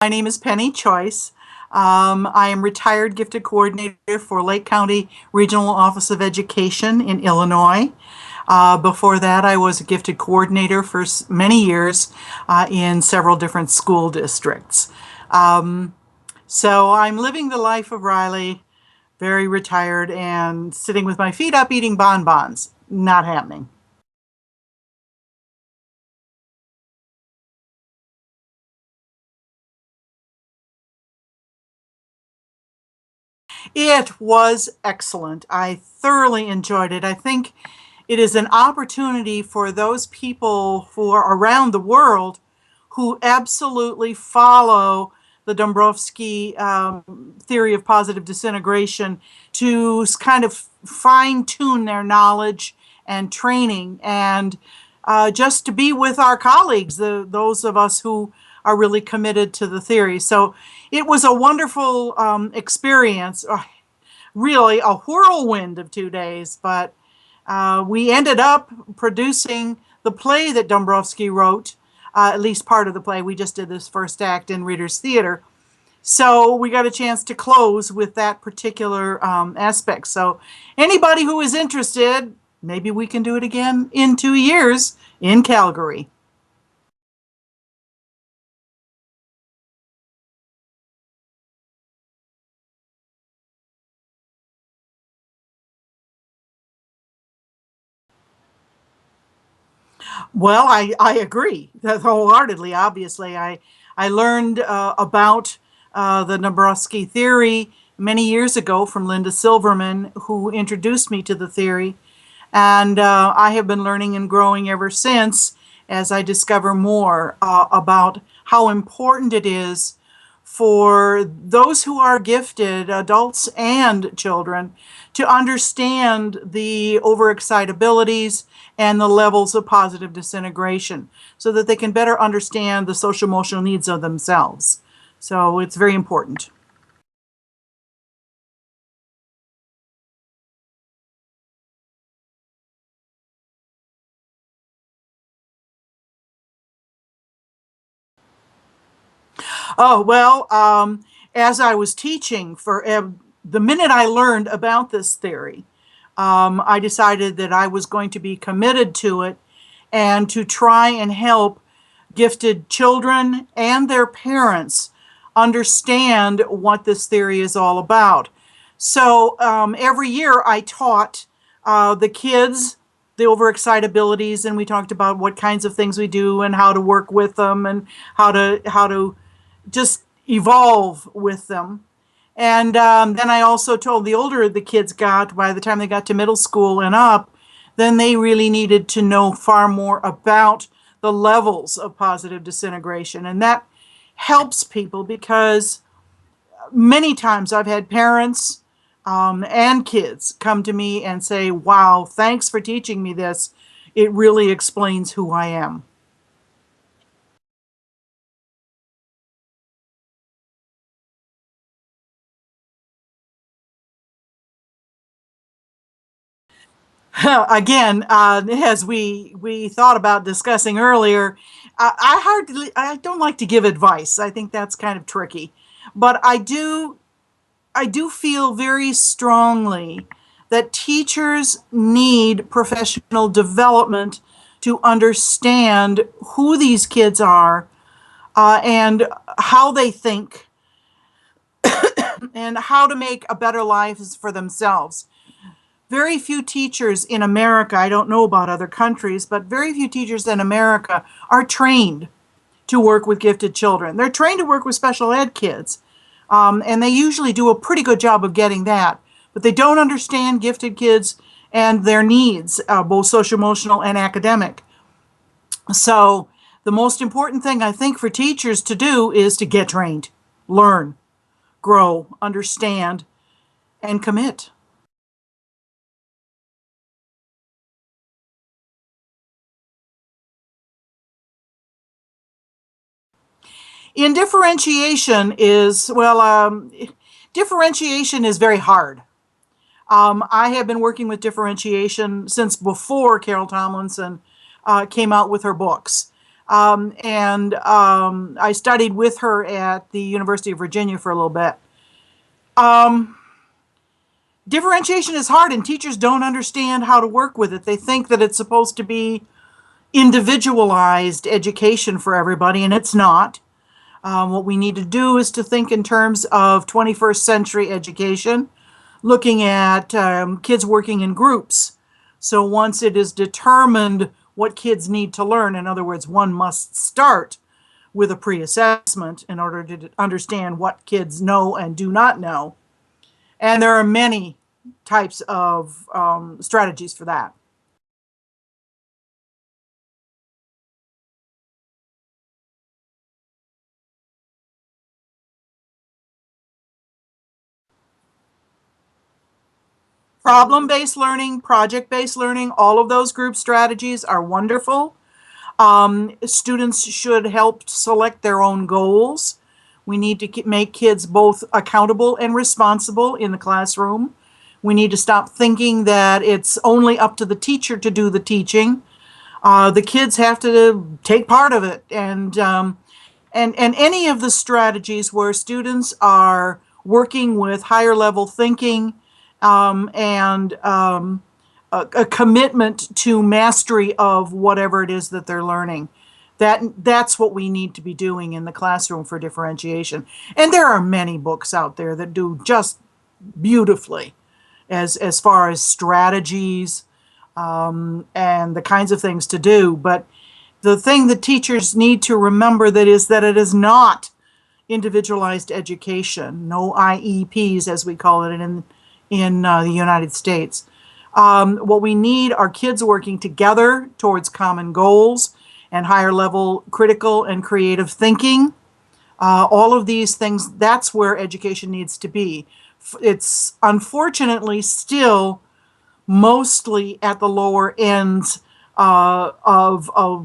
My name is Penny Choice. I am retired gifted coordinator for Lake County Regional Office of Education in Illinois. Before that, I was a gifted coordinator for many years in several different school districts. So I'm living the life of Riley, very retired and sitting with my feet up eating bonbons. Not happening. It was excellent. I thoroughly enjoyed it. I think it is an opportunity for those people who are around the world who absolutely follow the Dabrowski theory of positive disintegration to kind of fine-tune their knowledge and training, and just to be with our colleagues, those of us who are really committed to the theory. So it was a wonderful experience, really a whirlwind of 2 days, but we ended up producing the play that Dabrowski wrote, at least part of the play. We just did this first act in Reader's Theater. So we got a chance to close with that particular aspect. So anybody who is interested, maybe we can do it again in 2 years in Calgary. Well, I agree wholeheartedly. Obviously, I learned about the Dabrowski theory many years ago from Linda Silverman, who introduced me to the theory, and I have been learning and growing ever since as I discover more about how important it is for those who are gifted, adults and children, to understand the overexcitabilities and the levels of positive disintegration so that they can better understand the social emotional needs of themselves. So it's very important. Oh, well, as I was teaching, for the minute I learned about this theory, I decided that I was going to be committed to it and to try and help gifted children and their parents understand what this theory is all about. So every year I taught the kids the overexcitabilities, and we talked about what kinds of things we do and how to work with them and how to just evolve with them. And then I also told the older the kids got, by the time they got to middle school and up, then they really needed to know far more about the levels of positive disintegration. And that helps people because many times I've had parents and kids come to me and say, wow, thanks for teaching me this. It really explains who I am. Again, as we thought about discussing earlier, I don't like to give advice. I think that's kind of tricky, but I do feel very strongly that teachers need professional development to understand who these kids are and how they think and how to make a better life for themselves. Very few teachers in America, I don't know about other countries, but very few teachers in America are trained to work with gifted children. They're trained to work with special ed kids, and they usually do a pretty good job of getting that, but they don't understand gifted kids and their needs, both social, emotional, and academic. So the most important thing I think for teachers to do is to get trained, learn, grow, understand, and commit. In differentiation is, well, differentiation is very hard. I have been working with differentiation since before Carol Tomlinson came out with her books. I studied with her at the University of Virginia for a little bit. Differentiation is hard, and teachers don't understand how to work with it. They think that it's supposed to be individualized education for everybody, and it's not. What we need to do is to think in terms of 21st century education, looking at kids working in groups. So once it is determined what kids need to learn, in other words, one must start with a pre-assessment in order to understand what kids know and do not know. And there are many types of strategies for that. Problem-based learning, project-based learning, all of those group strategies are wonderful. Students should help select their own goals. We need to make kids both accountable and responsible in the classroom. We need to stop thinking that it's only up to the teacher to do the teaching. The kids have to take part of it. And any of the strategies where students are working with higher level thinking and a commitment to mastery of whatever it is that they're learning. That's what we need to be doing in the classroom for differentiation. And there are many books out there that do just beautifully as far as strategies and the kinds of things to do. But the thing that teachers need to remember that it is not individualized education, no IEPs as we call it in the United States. What we need are kids working together towards common goals and higher level critical and creative thinking. All of these things, that's where education needs to be. It's unfortunately still mostly at the lower ends of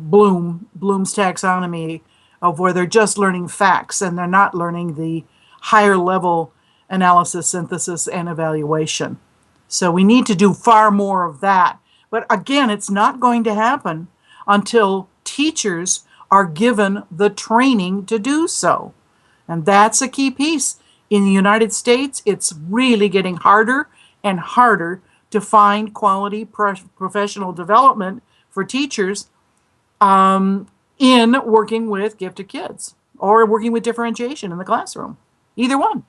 Bloom's taxonomy, of where they're just learning facts and they're not learning the higher level analysis, synthesis, and evaluation. So we need to do far more of that. But again, it's not going to happen until teachers are given the training to do so. And that's a key piece. In the United States, it's really getting harder and harder to find quality professional development for teachers in working with gifted kids or working with differentiation in the classroom. Either one.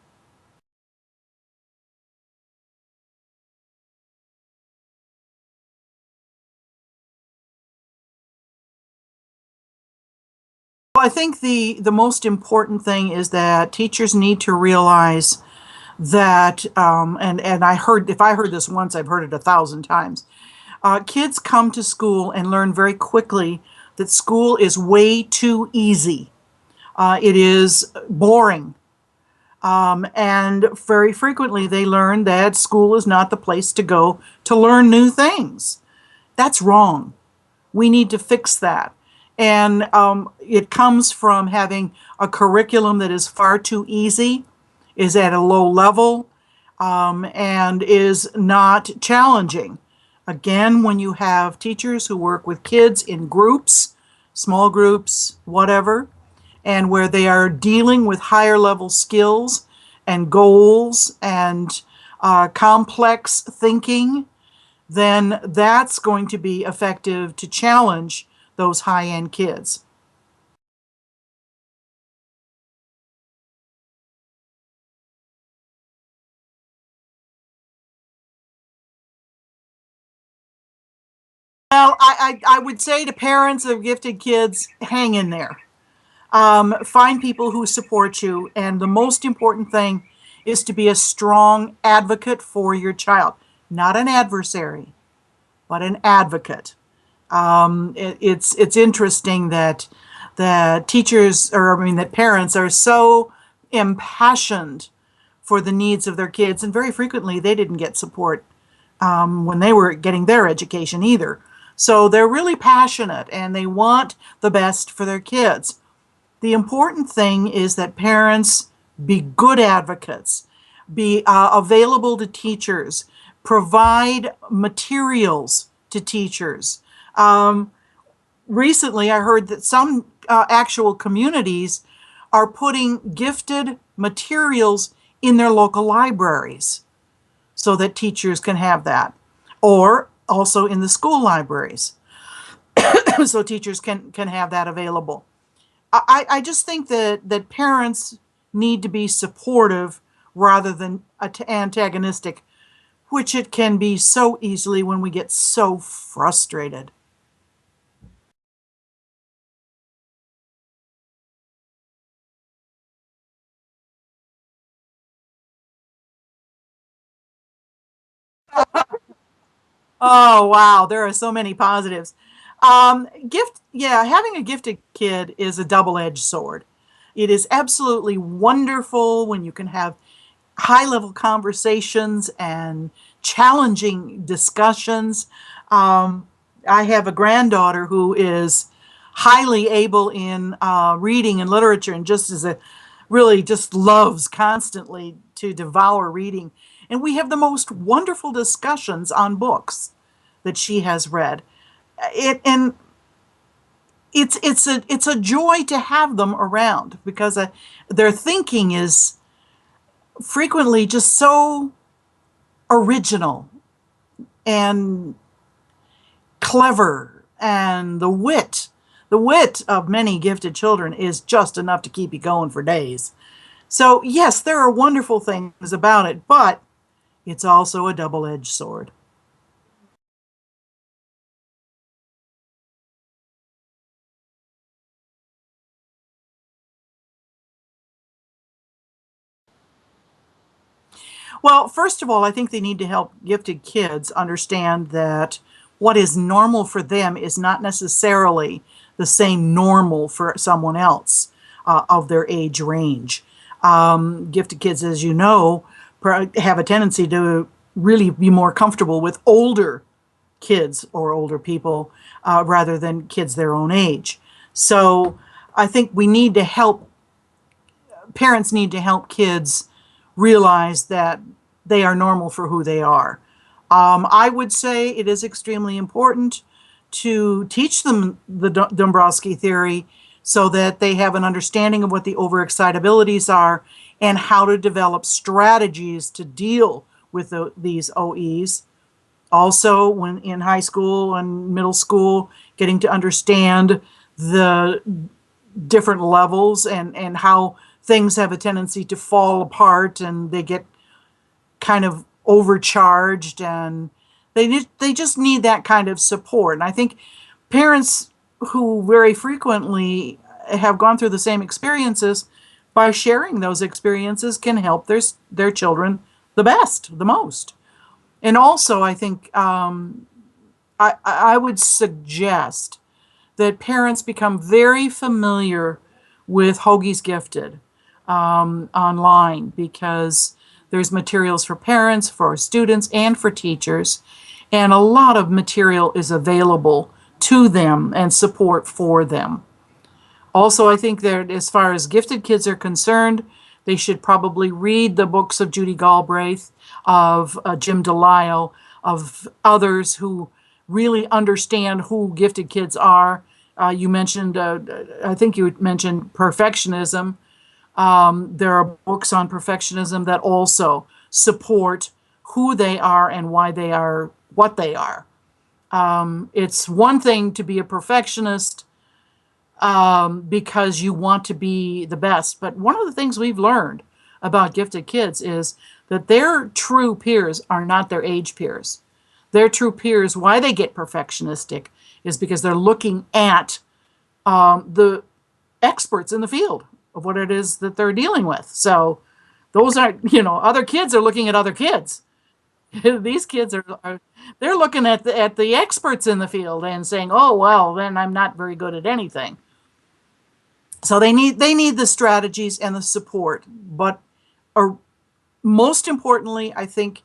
Well, I think the most important thing is that teachers need to realize that, and if I heard this once, I've heard it 1,000 times. Kids come to school and learn very quickly that school is way too easy. It is boring. And very frequently they learn that school is not the place to go to learn new things. That's wrong. We need to fix that. And it comes from having a curriculum that is far too easy, is at a low level, and is not challenging. Again, when you have teachers who work with kids in groups, small groups, whatever, and where they are dealing with higher level skills and goals and complex thinking, then that's going to be effective to challenge those high-end kids. Well, I would say to parents of gifted kids, hang in there. Find people who support you, and the most important thing is to be a strong advocate for your child. Not an adversary, but an advocate. It's interesting that that parents are so impassioned for the needs of their kids, and very frequently they didn't get support when they were getting their education either. So they're really passionate and they want the best for their kids. The important thing is that parents be good advocates, be available to teachers, provide materials to teachers. recently I heard that some actual communities are putting gifted materials in their local libraries so that teachers can have that, or also in the school libraries so teachers can have that available. I just think that parents need to be supportive rather than antagonistic, which it can be so easily when we get so frustrated. Oh, wow. There are so many positives. Yeah, having a gifted kid is a double-edged sword. It is absolutely wonderful when you can have high-level conversations and challenging discussions. Um, I have a granddaughter who is highly able in reading and literature, and just as a really just loves constantly to devour reading. And we have the most wonderful discussions on books that she has read. And it's a joy to have them around because their thinking is frequently just so original and clever, and the wit of many gifted children is just enough to keep you going for days. So yes, there are wonderful things about it, but it's also a double-edged sword. Well, first of all, I think they need to help gifted kids understand that what is normal for them is not necessarily the same normal for someone else of their age range. Gifted kids, as you know, have a tendency to really be more comfortable with older kids or older people rather than kids their own age. So I think we need to help parents need to help kids realize that they are normal for who they are. I would say it is extremely important to teach them the Dabrowski theory so that they have an understanding of what the overexcitabilities are and how to develop strategies to deal with these OEs. Also, when in high school and middle school, getting to understand the different levels and how things have a tendency to fall apart and they get kind of overcharged, and they just need that kind of support. And I think parents who very frequently have gone through the same experiences, by sharing those experiences, can help their children the best, the most. And also, I think I would suggest that parents become very familiar with Hoagie's Gifted online, because there's materials for parents, for students, and for teachers, and a lot of material is available to them and support for them. Also, I think that as far as gifted kids are concerned, they should probably read the books of Judy Galbraith, of Jim Delisle, of others who really understand who gifted kids are. You mentioned, I think you mentioned perfectionism. There are books on perfectionism that also support who they are and why they are what they are. It's one thing to be a perfectionist because you want to be the best. But one of the things we've learned about gifted kids is that their true peers are not their age peers. Their true peers, why they get perfectionistic, is because they're looking at the experts in the field of what it is that they're dealing with. So those are, other kids are looking at other kids. These kids they're looking at the experts in the field and saying, oh, well, then I'm not very good at anything. So they need the strategies and the support. But most importantly, I think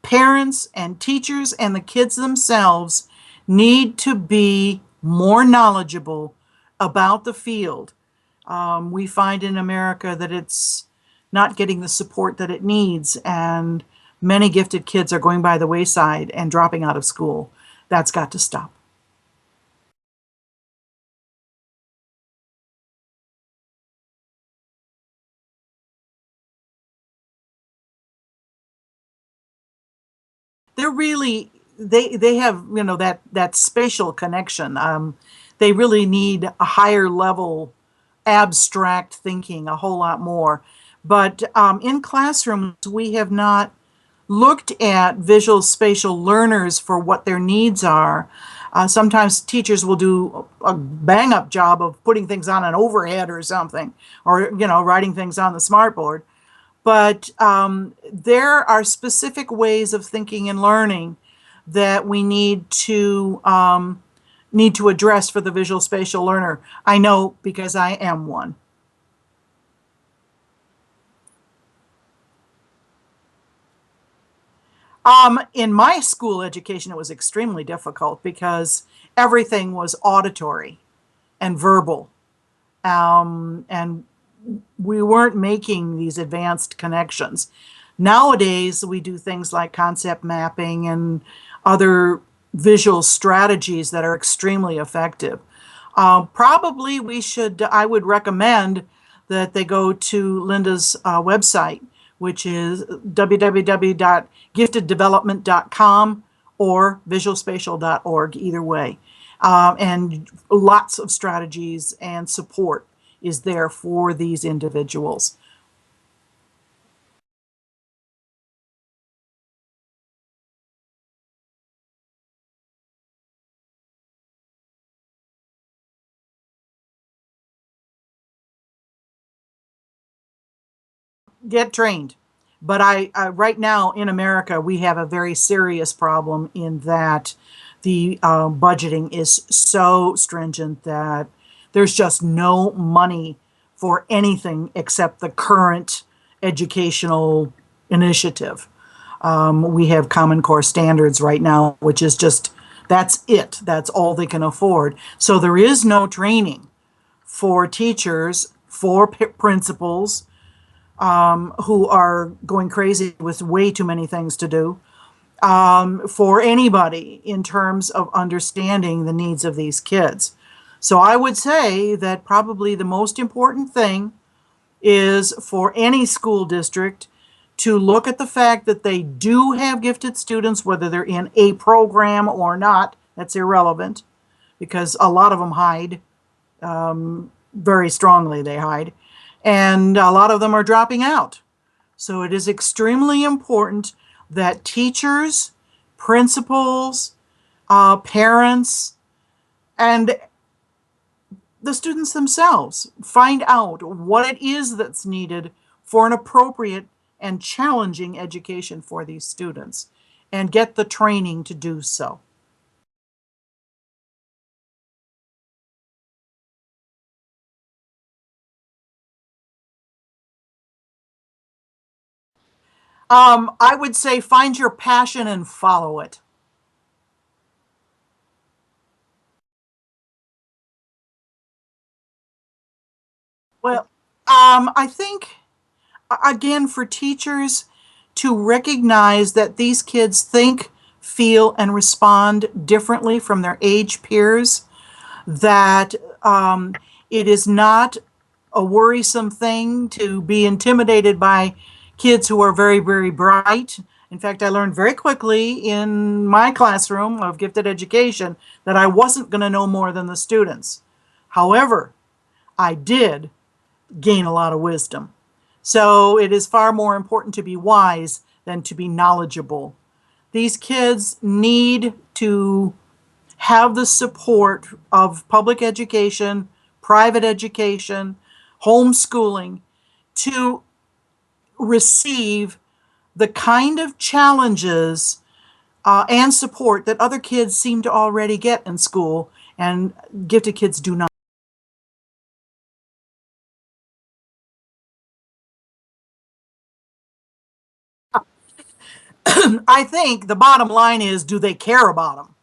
parents and teachers and the kids themselves need to be more knowledgeable about the field. We find in America that it's not getting the support that it needs, and many gifted kids are going by the wayside and dropping out of school. That's got to stop. they're really, they have, that spatial connection. They really need a higher level abstract thinking, a whole lot more. But in classrooms, we have not looked at visual spatial learners for what their needs are. Sometimes teachers will do a bang up job of putting things on an overhead or something, or writing things on the smartboard. But there are specific ways of thinking and learning that we need to address for the visual spatial learner. I know because I am one. In my school education, it was extremely difficult because everything was auditory and verbal. And we weren't making these advanced connections. Nowadays, we do things like concept mapping and other visual strategies that are extremely effective. Probably I would recommend that they go to Linda's website, which is www.gifteddevelopment.com or visualspatial.org, either way. And lots of strategies and support is there for these individuals. Get trained. But right now in America, we have a very serious problem in that the budgeting is so stringent that there's just no money for anything except the current educational initiative. We have Common Core standards right now, which is just, that's it. That's all they can afford. So there is no training for teachers, for principals, who are going crazy with way too many things to do, for anybody in terms of understanding the needs of these kids. So I would say that probably the most important thing is for any school district to look at the fact that they do have gifted students, whether they're in a program or not. That's irrelevant because a lot of them hide, very strongly they hide, and a lot of them are dropping out. So it is extremely important that teachers, principals, parents, and the students themselves find out what it is that's needed for an appropriate and challenging education for these students and get the training to do so. I would say find your passion and follow it. Well, I think, again, for teachers to recognize that these kids think, feel, and respond differently from their age peers, that it is not a worrisome thing to be intimidated by kids who are very, very bright. In fact, I learned very quickly in my classroom of gifted education that I wasn't going to know more than the students. However, I did gain a lot of wisdom. So it is far more important to be wise than to be knowledgeable. These kids need to have the support of public education, private education, homeschooling to receive the kind of challenges and support that other kids seem to already get in school, and gifted kids do not. I think the bottom line is, do they care about them?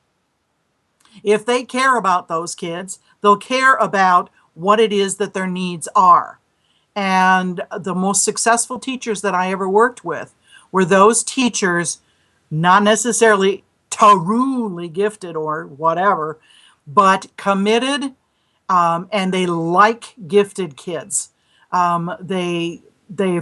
If they care about those kids, they'll care about what it is that their needs are. And the most successful teachers that I ever worked with were those teachers, not necessarily truly gifted or whatever, but committed, and they like gifted kids. They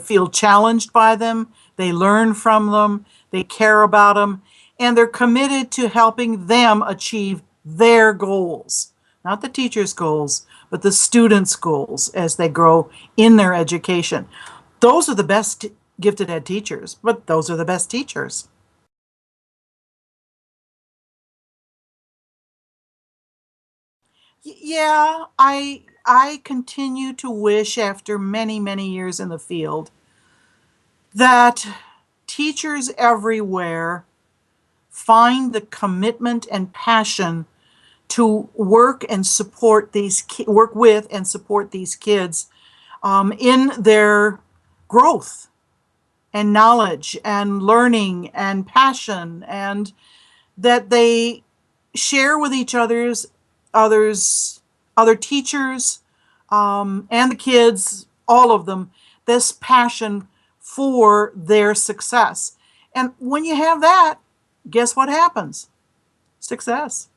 feel challenged by them. They learn from them. They care about them. and they're committed to helping them achieve their goals, not the teacher's goals, but the students' goals as they grow in their education. Those are the best gifted ed teachers, but those are the best teachers. Yeah, I continue to wish after many, many years in the field that teachers everywhere find the commitment and passion to work and support work with and support these kids in their growth and knowledge and learning and passion, and that they share with each others, other teachers, and the kids, all of them, this passion for their success. And when you have that, guess what happens? Success.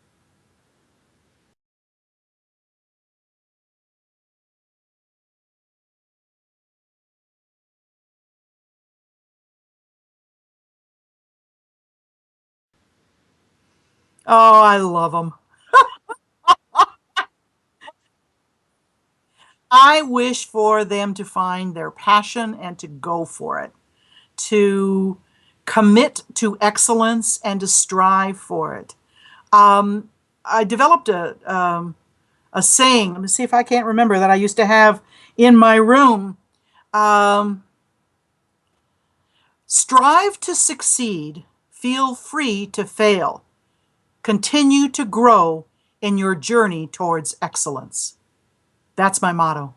Oh, I love them. I wish for them to find their passion and to go for it, to commit to excellence and to strive for it. I developed a saying, let me see if I can't remember, that I used to have in my room. Um, Strive to succeed, feel free to fail, continue to grow in your journey towards excellence. That's my motto.